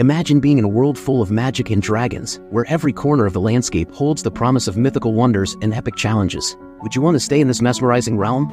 Imagine being in a world full of magic and dragons, where every corner of the landscape holds the promise of mythical wonders and epic challenges. Would you want to stay in this mesmerizing realm?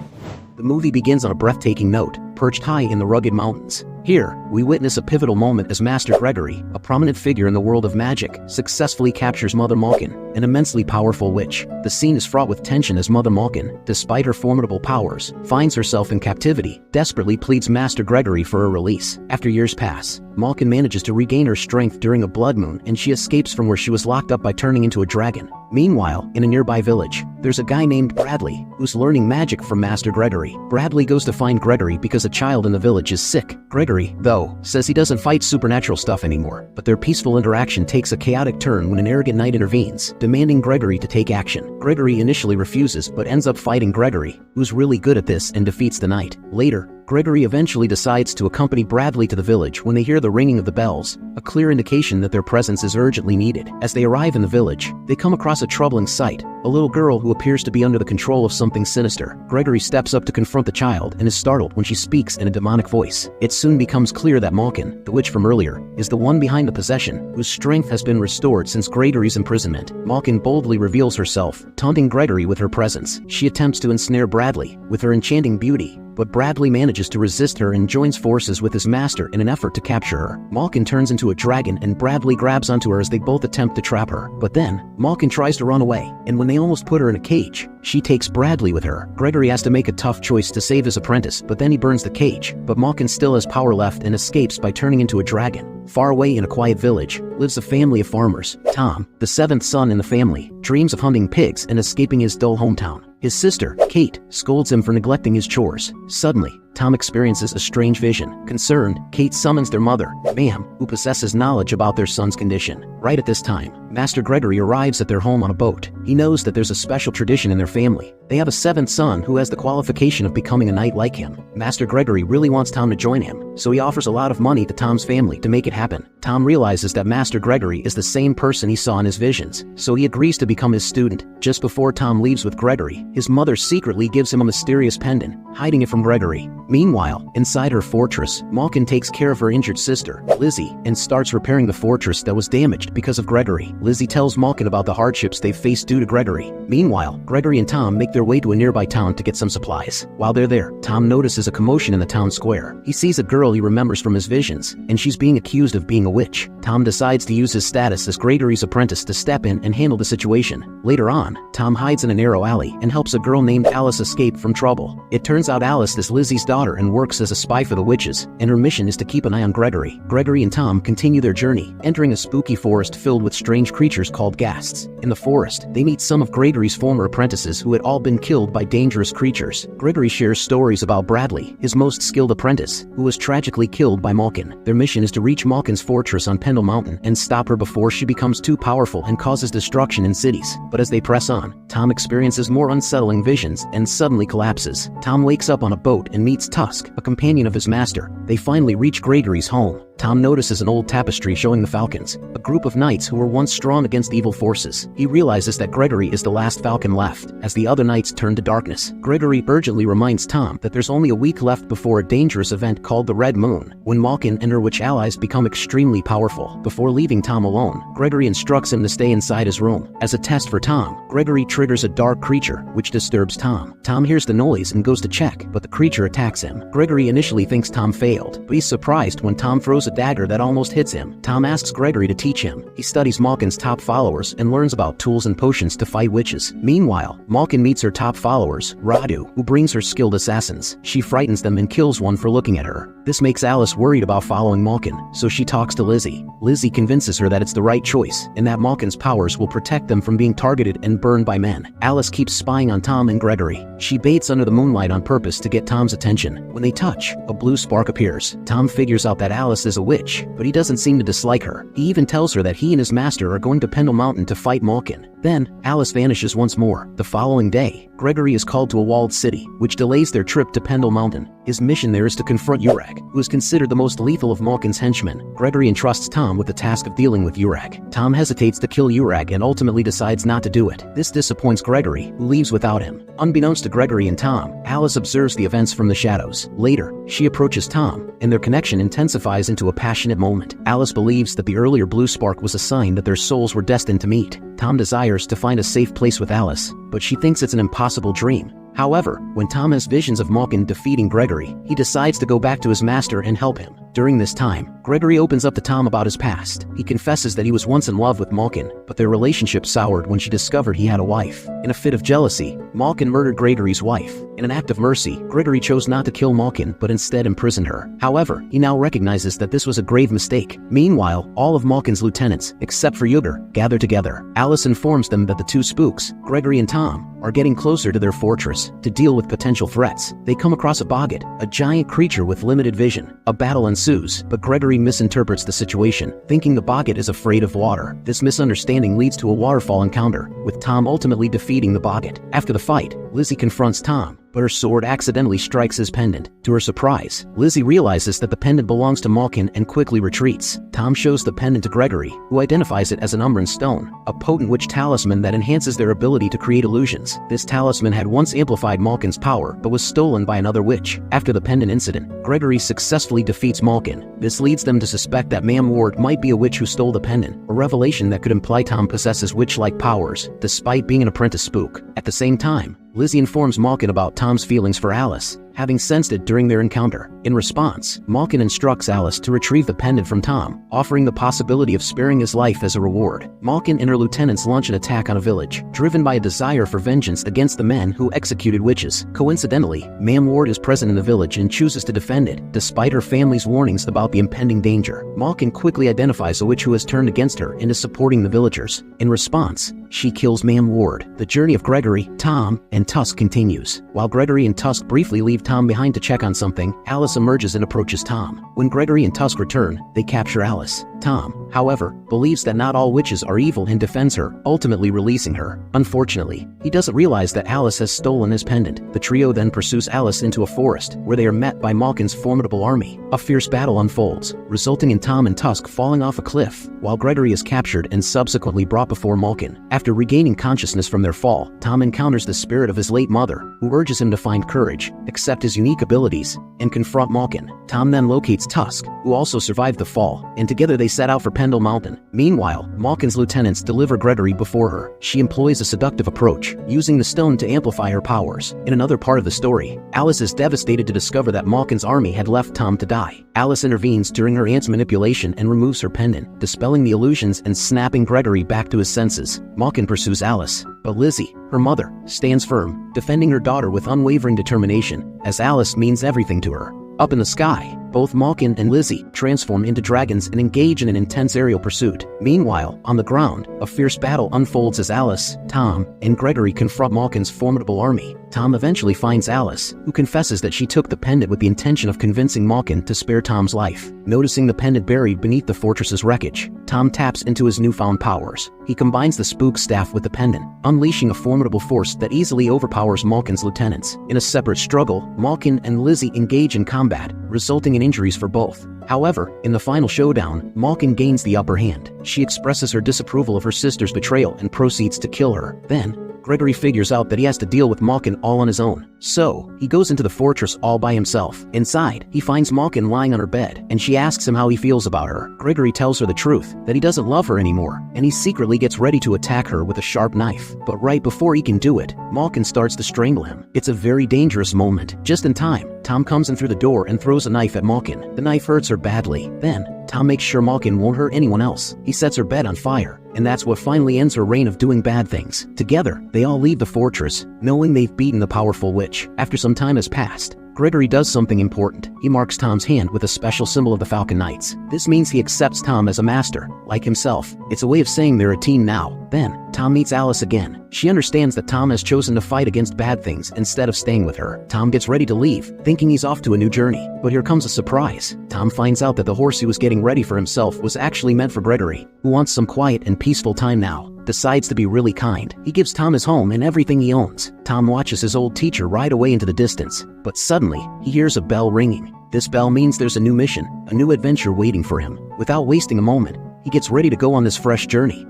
The movie begins on a breathtaking note, perched high in the rugged mountains. Here, we witness a pivotal moment as Master Gregory, a prominent figure in the world of magic, successfully captures Mother Malkin, an immensely powerful witch. The scene is fraught with tension as Mother Malkin, despite her formidable powers, finds herself in captivity, desperately pleads Master Gregory for her release. After years pass, Malkin manages to regain her strength during a blood moon, and she escapes from where she was locked up by turning into a dragon. Meanwhile, in a nearby village, there's a guy named Bradley, who's learning magic from Master Gregory. Bradley goes to find Gregory because a child in the village is sick. Gregory, though, says he doesn't fight supernatural stuff anymore, but their peaceful interaction takes a chaotic turn when an arrogant knight intervenes, demanding Gregory to take action. Gregory initially refuses, but ends up fighting Gregory, who's really good at this, and defeats the knight. Later, Gregory eventually decides to accompany Bradley to the village when they hear the ringing of the bells, a clear indication that their presence is urgently needed. As they arrive in the village, they come across a troubling sight, a little girl who appears to be under the control of something sinister. Gregory steps up to confront the child and is startled when she speaks in a demonic voice. It soon becomes clear that Malkin, the witch from earlier, is the one behind the possession, whose strength has been restored since Gregory's imprisonment. Malkin boldly reveals herself, taunting Gregory with her presence. She attempts to ensnare Bradley with her enchanting beauty, but Bradley manages to resist her and joins forces with his master in an effort to capture her. Malkin turns into a dragon and Bradley grabs onto her as they both attempt to trap her. But then, Malkin tries to run away, and when they almost put her in a cage, she takes Bradley with her. Gregory has to make a tough choice to save his apprentice, but then he burns the cage. But Malkin still has power left and escapes by turning into a dragon. Far away in a quiet village, lives a family of farmers. Tom, the seventh son in the family, dreams of hunting pigs and escaping his dull hometown. His sister, Kate, scolds him for neglecting his chores. Suddenly, Tom experiences a strange vision. Concerned, Kate summons their mother, Ma'am, who possesses knowledge about their son's condition. Right at this time, Master Gregory arrives at their home on a boat. He knows that there's a special tradition in their family. They have a seventh son who has the qualification of becoming a knight like him. Master Gregory really wants Tom to join him, so he offers a lot of money to Tom's family to make it happen. Tom realizes that Master Gregory is the same person he saw in his visions, so he agrees to become his student. Just before Tom leaves with Gregory, his mother secretly gives him a mysterious pendant, hiding it from Gregory. Meanwhile, inside her fortress, Malkin takes care of her injured sister, Lizzie, and starts repairing the fortress that was damaged because of Gregory. Lizzie tells Malkin about the hardships they've faced due to Gregory. Meanwhile, Gregory and Tom make their way to a nearby town to get some supplies. While they're there, Tom notices a commotion in the town square. He sees a girl he remembers from his visions, and she's being accused of being a witch. Tom decides to use his status as Gregory's apprentice to step in and handle the situation. Later on, Tom hides in a narrow alley and helps a girl named Alice escape from trouble. It turns out Alice is Lizzie's daughter and works as a spy for the witches, and her mission is to keep an eye on Gregory. Gregory and Tom continue their journey, entering a spooky forest filled with strange creatures called ghasts. In the forest, they meet some of Gregory's former apprentices who had all been killed by dangerous creatures. Gregory shares stories about Bradley, his most skilled apprentice, who was tragically killed by Malkin. Their mission is to reach Malkin's fortress on Pendle Mountain and stop her before she becomes too powerful and causes destruction in cities. But as they press on, Tom experiences more unsettling visions and suddenly collapses. Tom wakes up on a boat and meets Tusk, a companion of his master. They finally reach Gregory's home. Tom notices an old tapestry showing the Falcons, a group of knights who were once strong against evil forces. He realizes that Gregory is the last Falcon left, as the other knights turn to darkness. Gregory urgently reminds Tom that there's only a week left before a dangerous event called the Red Moon, when Malkin and her witch allies become extremely powerful. Before leaving Tom alone, Gregory instructs him to stay inside his room. As a test for Tom, Gregory triggers a dark creature, which disturbs Tom. Tom hears the noise and goes to check, but the creature attacks him. Gregory initially thinks Tom failed, but he's surprised when Tom throws a dagger that almost hits him. Tom asks Gregory to teach him. He studies Malkin's top followers and learns about tools and potions to fight witches. Meanwhile, Malkin meets her top followers, Radu, who brings her skilled assassins. She frightens them and kills one for looking at her. This makes Alice worried about following Malkin, so she talks to Lizzie. Lizzie convinces her that it's the right choice, and that Malkin's powers will protect them from being targeted and burned by men. Alice keeps spying on Tom and Gregory. She baits under the moonlight on purpose to get Tom's attention. When they touch, a blue spark appears. Tom figures out that Alice is a witch, but he doesn't seem to dislike her. He even tells her that he and his master are going to Pendle Mountain to fight Malkin. Then, Alice vanishes once more. The following day, Gregory is called to a walled city, which delays their trip to Pendle Mountain. His mission there is to confront Urag, who is considered the most lethal of Malkin's henchmen. Gregory entrusts Tom with the task of dealing with Urag. Tom hesitates to kill Urag and ultimately decides not to do it. This disappoints Gregory, who leaves without him. Unbeknownst to Gregory and Tom, Alice observes the events from the shadows. Later, she approaches Tom, and their connection intensifies into a passionate moment. Alice believes that the earlier blue spark was a sign that their souls were destined to meet. Tom desires to find a safe place with Alice, but she thinks it's an impossible dream. However, when Tom has visions of Malkin defeating Gregory, he decides to go back to his master and help him. During this time, Gregory opens up to Tom about his past. He confesses that he was once in love with Malkin, but their relationship soured when she discovered he had a wife. In a fit of jealousy, Malkin murdered Gregory's wife. In an act of mercy, Gregory chose not to kill Malkin but instead imprisoned her. However, he now recognizes that this was a grave mistake. Meanwhile, all of Malkin's lieutenants, except for Uger, gather together. Alice informs them that the two spooks, Gregory and Tom, are getting closer to their fortress. To deal with potential threats, they come across a boggart, a giant creature with limited vision. A battle ensues, but Gregory misinterprets the situation, thinking the boggart is afraid of water. This misunderstanding leads to a waterfall encounter, with Tom ultimately defeating the boggart. After the fight, Lizzie confronts Tom, but her sword accidentally strikes his pendant. To her surprise, Lizzie realizes that the pendant belongs to Malkin and quickly retreats. Tom shows the pendant to Gregory, who identifies it as an Umbran stone, a potent witch talisman that enhances their ability to create illusions. This talisman had once amplified Malkin's power, but was stolen by another witch. After the pendant incident, Gregory successfully defeats Malkin. This leads them to suspect that Mam Ward might be a witch who stole the pendant, a revelation that could imply Tom possesses witch-like powers, despite being an apprentice spook. At the same time, Lizzie informs Malkin about Tom's feelings for Alice, having sensed it during their encounter. In response, Malkin instructs Alice to retrieve the pendant from Tom, offering the possibility of sparing his life as a reward. Malkin and her lieutenants launch an attack on a village, driven by a desire for vengeance against the men who executed witches. Coincidentally, Mam Ward is present in the village and chooses to defend it, despite her family's warnings about the impending danger. Malkin quickly identifies a witch who has turned against her and is supporting the villagers. In response, she kills Mam Ward. The journey of Gregory, Tom, and Tusk continues. While Gregory and Tusk briefly leave Tom behind to check on something, Alice emerges and approaches Tom. When Gregory and Tusk return, they capture Alice. Tom, however, believes that not all witches are evil and defends her, ultimately releasing her. Unfortunately, he doesn't realize that Alice has stolen his pendant. The trio then pursues Alice into a forest, where they are met by Malkin's formidable army. A fierce battle unfolds, resulting in Tom and Tusk falling off a cliff, while Gregory is captured and subsequently brought before Malkin. After regaining consciousness from their fall, Tom encounters the spirit of his late mother, who urges him to find courage, accept his unique abilities, and confront Malkin. Tom then locates Tusk, who also survived the fall, and together they set out for Pendle Mountain. Meanwhile, Malkin's lieutenants deliver Gregory before her. She employs a seductive approach, using the stone to amplify her powers. In another part of the story, Alice is devastated to discover that Malkin's army had left Tom to die. Alice intervenes during her aunt's manipulation and removes her pendant, dispelling the illusions and snapping Gregory back to his senses. Malkin pursues Alice, but Lizzie, her mother, stands firm, defending her daughter with unwavering determination, as Alice means everything to her. Up in the sky, both Malkin and Lizzie transform into dragons and engage in an intense aerial pursuit. Meanwhile, on the ground, a fierce battle unfolds as Alice, Tom, and Gregory confront Malkin's formidable army. Tom eventually finds Alice, who confesses that she took the pendant with the intention of convincing Malkin to spare Tom's life. Noticing the pendant buried beneath the fortress's wreckage, Tom taps into his newfound powers. He combines the spook staff with the pendant, unleashing a formidable force that easily overpowers Malkin's lieutenants. In a separate struggle, Malkin and Lizzie engage in combat, resulting in injuries for both. However, in the final showdown, Malkin gains the upper hand. She expresses her disapproval of her sister's betrayal and proceeds to kill her. Then, Gregory figures out that he has to deal with Malkin all on his own. So, he goes into the fortress all by himself. Inside, he finds Malkin lying on her bed, and she asks him how he feels about her. Gregory tells her the truth, that he doesn't love her anymore, and he secretly gets ready to attack her with a sharp knife. But right before he can do it, Malkin starts to strangle him. It's a very dangerous moment. Just in time, Tom comes in through the door and throws a knife at Malkin. The knife hurts her badly. Then, Tom makes sure Malkin won't hurt anyone else. He sets her bed on fire, and that's what finally ends her reign of doing bad things. Together, they all leave the fortress, knowing they've beaten the powerful witch. After some time has passed, Gregory does something important. He marks Tom's hand with a special symbol of the Falcon Knights. This means he accepts Tom as a master, like himself. It's a way of saying they're a team now. Then, Tom meets Alice again. She understands that Tom has chosen to fight against bad things instead of staying with her. Tom gets ready to leave, thinking he's off to a new journey. But here comes a surprise. Tom finds out that the horse he was getting ready for himself was actually meant for Gregory, who wants some quiet and peaceful time now. decides to be really kind. He gives Tom his home and everything he owns. Tom watches his old teacher ride away into the distance, but suddenly, he hears a bell ringing. This bell means there's a new mission, a new adventure waiting for him. Without wasting a moment, he gets ready to go on this fresh journey.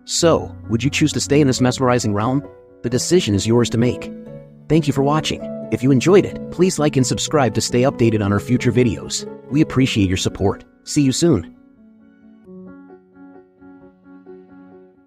So, would you choose to stay in this mesmerizing realm? The decision is yours to make. Thank you for watching. If you enjoyed it, please like and subscribe to stay updated on our future videos. We appreciate your support. See you soon.